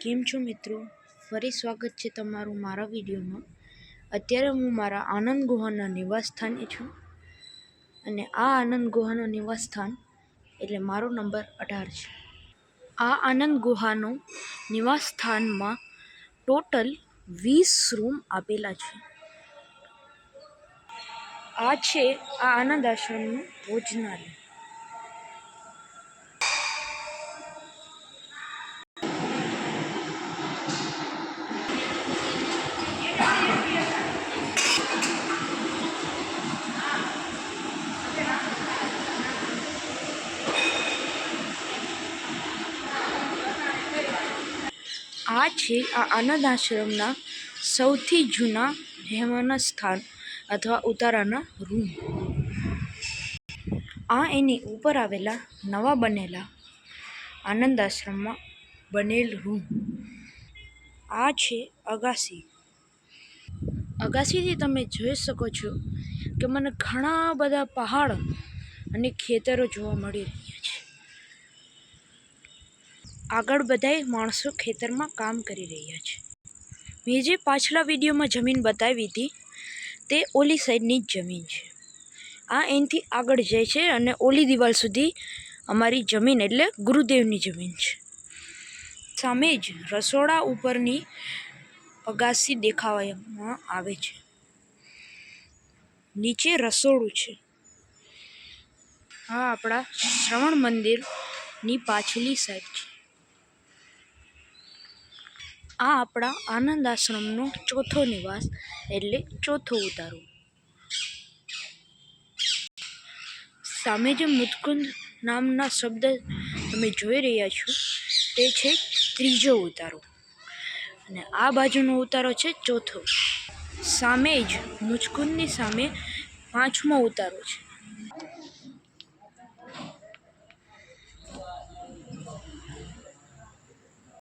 કેમ છો મિત્રો? ફરી સ્વાગત છે તમારું મારા વિડીયોમાં। અત્યારે હું મારા આનંદ ગુહાના નિવાસસ્થાને છું અને આ આનંદ ગુહાનું નિવાસસ્થાન એટલે મારો નંબર 18 છે। આ આનંદ ગુહાનો નિવાસસ્થાનમાં ટોટલ 20 રૂમ આપેલા છે। આ છે આ આનંદ આશ્રમનું ભોજનાલય। આ છે આ આનંદ આશ્રમના સૌથી જૂના રહેવાના સ્થાન અથવા ઉતારાના રૂમ। આ એની ઉપર આવેલા નવા બનેલા આનંદ આશ્રમમાં બનેલ રૂમ। આ છે અગાસી। અગાસીથી તમે જોઈ શકો છો કે મને ઘણા બધા પહાડ અને ખેતરો જોવા મળી રહ્યા છે। આગળ બધાય માણસો ખેતરમાં કામ કરી રહ્યા છે। મેં જે પાછલા વિડીયોમાં જમીન બતાવી હતી તે ઓલી સાઈડની જ જમીન છે। આ એનાથી આગળ જાય છે અને ઓલી દિવાલ સુધી અમારી જમીન એટલે ગુરુદેવની જમીન છે। સામે જ રસોડા ઉપરની અગાસી દેખાવામાં આવે છે। નીચે રસોડું છે। આ આપણા શ્રવણ મંદિરની પાછલી સાઈડ છે। આ આપણા આનંદ આશ્રમનો ચોથો નિવાસ એટલે ચોથો ઉતારો। સામે જે મુચકુંદ નામના શબ્દ તમે જોઈ રહ્યા છો તે છે ત્રીજો ઉતારો અને આ બાજુનો ઉતારો છે ચોથો। સામે જ મુચકુંદની સામે પાંચમો ઉતારો છે।